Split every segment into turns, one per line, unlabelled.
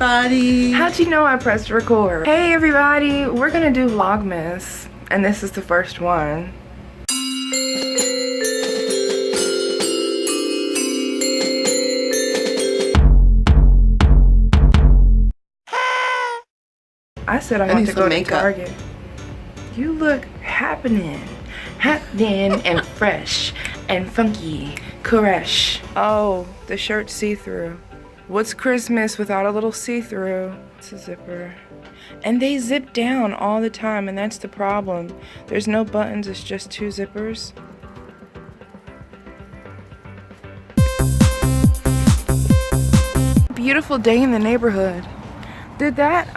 everybody.
How'd you know I pressed record? Hey everybody, we're gonna do Vlogmas, and this is the first one. I said I want to go to Target. You look happening and fresh and funky, Koresh. Oh, the shirt's see-through. What's Christmas without a little see-through? It's a zipper. And they zip down all the time, and that's the problem. There's no buttons, it's just two zippers. Beautiful day in the neighborhood. Did that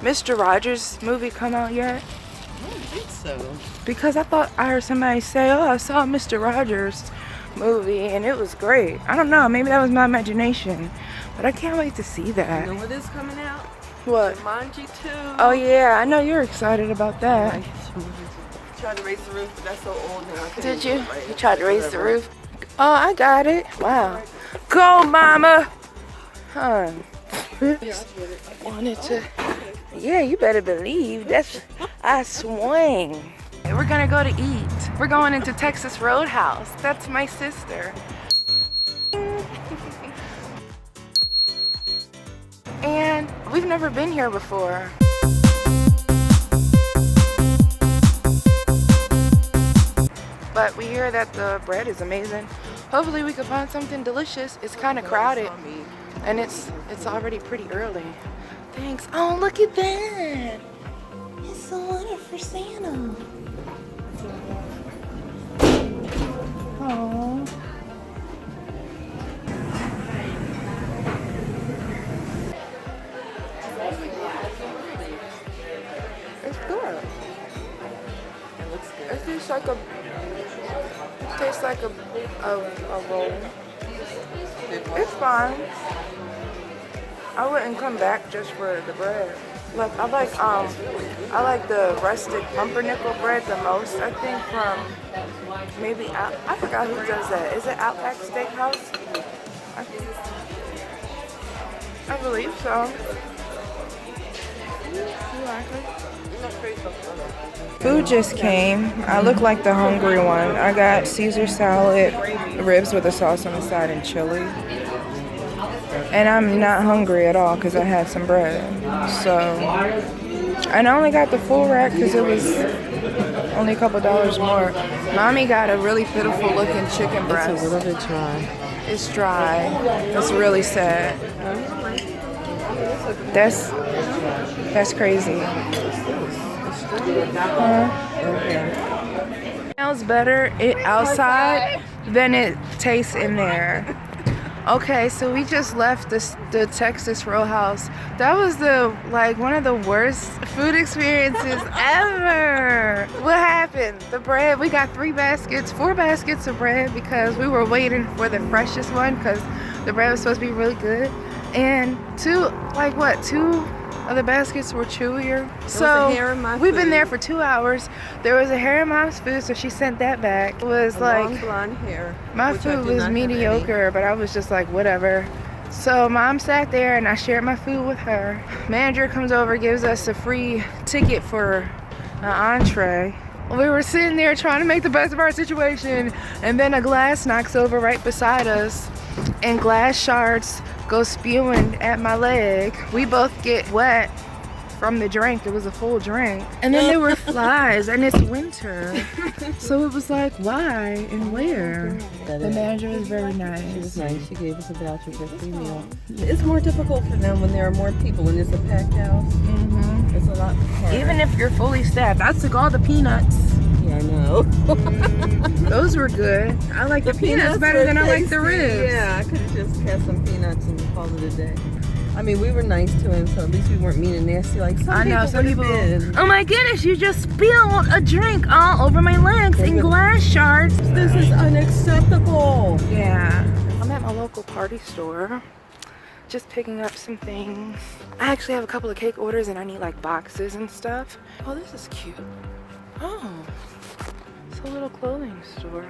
Mr. Rogers movie come out yet?
I don't think so.
Because I thought I heard somebody say, oh, I saw Mr. Rogers movie and it was great. I don't know, maybe that was my imagination, but I can't wait to see that.
You know what is coming out?
What?
Jumanji 2.
Oh yeah, I know you're excited about that.
I tried to raise the roof, but that's so old now.
Did you? You tried to raise the roof? Oh, I got it. Wow. Go, mama. Huh. Wanted to. Yeah, you better believe that's. I swing. We're gonna go to eat. We're going into Texas Roadhouse. That's my sister. And we've never been here before. But we hear that the bread is amazing. Hopefully we can find something delicious. It's kind of crowded and it's already pretty early. Thanks. Oh, look at that. It's a letter for Santa. Oh. It's good.
It looks good.
It tastes like a roll. It's fine. I wouldn't come back just for the bread. Look, I like the rustic pumpernickel bread the most. I think from maybe I forgot who does that. Is it Outback Steakhouse? I believe so. You like it? Food just came. I look like the hungry one. I got Caesar salad, ribs with a sauce on the side, and chili. And I'm not hungry at all because I had some bread. So, and I only got the full rack because it was only a couple dollars more. Mommy got a really pitiful looking chicken breast.
It's a little bit dry.
It's dry. It's really sad. That's crazy. It smells better outside than it tastes in there. Okay, so we just left the Texas Roadhouse. That was one of the worst food experiences ever. What happened? The bread, we got 4 baskets of bread because we were waiting for the freshest one because the bread was supposed to be really good. And 2 of the baskets were chewier. So we've been there for 2 hours. There was a hair in Mom's food, so she sent that back. It was
long blonde hair.
My food was mediocre, but I was just like, whatever. So Mom sat there and I shared my food with her. Manager comes over, gives us a free ticket for an entree. We were sitting there trying to make the best of our situation, and then a glass knocks over right beside us, and glass shards go spewing at my leg. We both get wet from the drink. It was a full drink. And then there were flies, and it's winter. So it was like, why and where? The manager was very nice.
She was nice. She gave us a voucher for a free meal. It's more difficult for them when there are more people and it's a packed house. Mm-hmm. It's a lot harder.
Even if you're fully staffed. I took all the peanuts.
Yeah, I know.
Those were good. I like the peanuts better than I like the ribs.
Yeah, I could have just had some peanuts and called it a day. I mean, we were nice to him, so at least we weren't mean and nasty like some people.
Oh my goodness, you just spilled a drink all over my legs in glass shards.
This is unacceptable.
Yeah. I'm at my local party store, just picking up some things. I actually have a couple of cake orders and I need like boxes and stuff. Oh, this is cute. Oh, it's a little clothing store.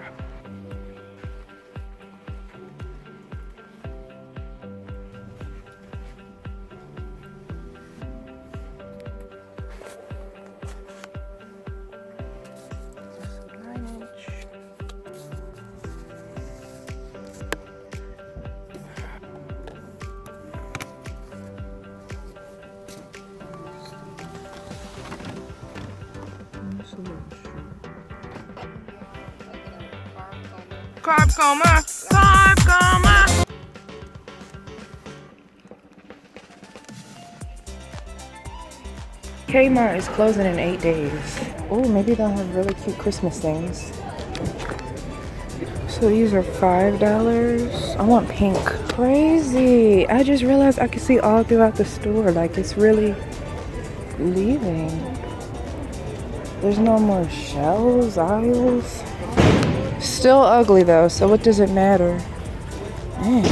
Carb coma. Carb coma. Kmart is closing in 8 days. Oh, maybe they'll have really cute Christmas things. So these are $5. I want pink. Crazy. I just realized I can see all throughout the store. Like, it's really leaving. There's no more shelves, aisles. Still ugly though, so what does it matter? Man,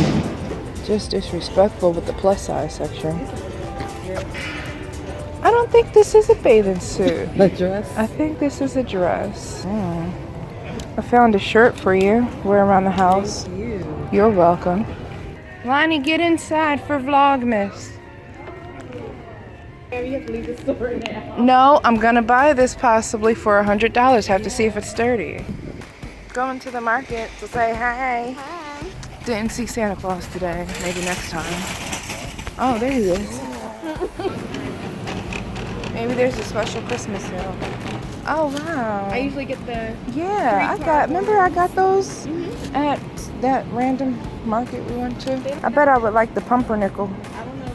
just disrespectful with the plus size section. I don't think this is a bathing suit.
The dress?
I think this is a dress. I found a shirt for you. Wear around the house.
Thank you.
You're welcome. Lonnie, get inside for Vlogmas.
You have to leave the store now.
No, I'm gonna buy this possibly for $100. Have to see if it's sturdy. Going to the market to say hi. Hi. Didn't see Santa Claus today. Maybe next time. Oh, there he is. Maybe there's a special Christmas sale. Oh wow.
I usually get the...
Yeah, remember I got those at that random market we went to? I bet I would like the pumpernickel.
I don't know.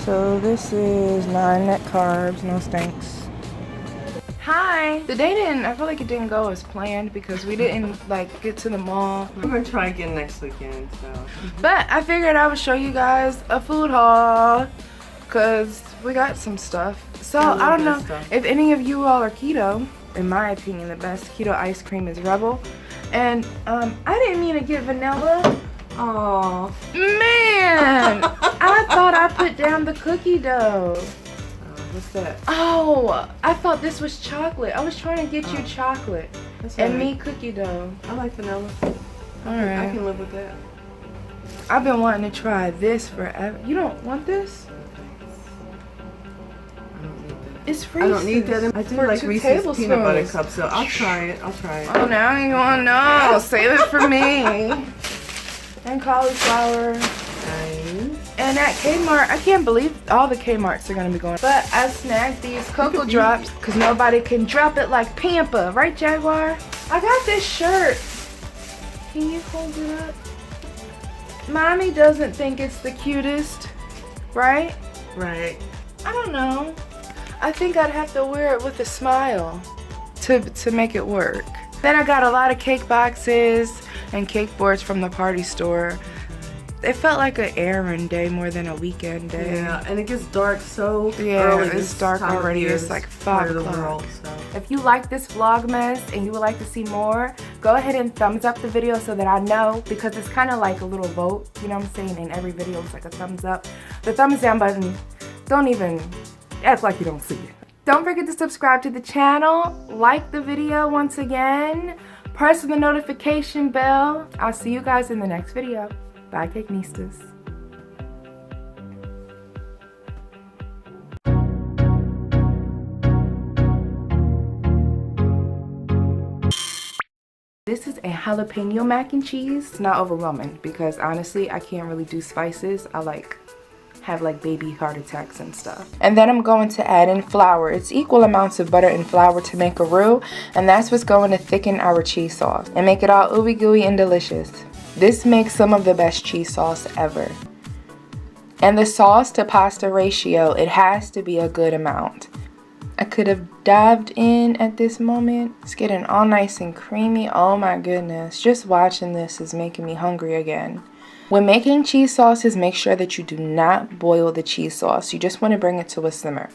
So this is 9 net carbs, no stinks. Hi. The day I feel like it didn't go as planned because we didn't like get to the mall.
We're gonna try again next weekend, so.
But I figured I would show you guys a food haul because we got some stuff. So I don't know if any of you all are keto. In my opinion, the best keto ice cream is Rebel. And I didn't mean to get vanilla. Oh man, I thought I put down the cookie dough.
What's that?
Oh, I thought this was chocolate. I was trying to get you chocolate and me cookie dough.
I like vanilla.
Alright.
I can live with that.
I've been wanting to try this forever. You don't want this?
I don't need that.
It's free.
I don't need that. I do
For
like
2
Reese's peanut butter
tablespoons.
cups, so I'll try it. I'll try it.
Oh, now you want to know. Save it for me. And cauliflower.
Nice.
And at Kmart, I can't believe all the Kmarts are going to be going. But I snagged these Cocoa Drops because nobody can drop it like Pampa. Right, Jaguar? I got this shirt. Can you hold it up? Mommy doesn't think it's the cutest, right?
Right.
I don't know. I think I'd have to wear it with a smile to make it work. Then I got a lot of cake boxes and cake boards from the party store. It felt like an errand day more than a weekend day.
Yeah, and it gets dark so
Yeah,
early.
it's
this
dark
time of
already.
year,
It's
this
like
part
5
of the
o'clock.
world, so.
If you like this Vlogmas and you would like to see more, go ahead and thumbs up the video so that I know, because it's kind of like a little vote, you know what I'm saying? In every video, it's like a thumbs up. The thumbs down button, don't even act like you don't see it. Don't forget to subscribe to the channel, like the video once again, press the notification bell. I'll see you guys in the next video. Bye, Cakenistas. This is a jalapeno mac and cheese. It's not overwhelming because honestly, I can't really do spices. I have baby heart attacks and stuff. And then I'm going to add in flour. It's equal amounts of butter and flour to make a roux, and that's what's going to thicken our cheese sauce and make it all ooey gooey and delicious. This makes some of the best cheese sauce ever. And the sauce to pasta ratio, it has to be a good amount. I could have dived in at this moment. It's getting all nice and creamy. Oh my goodness. Just watching this is making me hungry again. When making cheese sauces, make sure that you do not boil the cheese sauce. You just want to bring it to a simmer.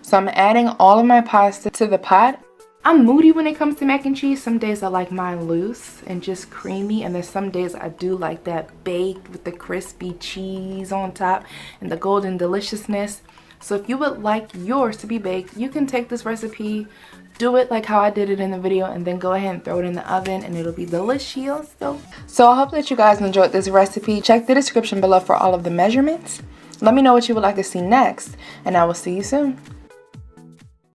So I'm adding all of my pasta to the pot. I'm moody when it comes to mac and cheese. Some days I like mine loose and just creamy, and there's some days I do like that baked with the crispy cheese on top and the golden deliciousness. So if you would like yours to be baked, you can take this recipe, do it like how I did it in the video, and then go ahead and throw it in the oven and it'll be delicious. So I hope that you guys enjoyed this recipe. Check the description below for all of the measurements. Let me know what you would like to see next, and I will see you soon.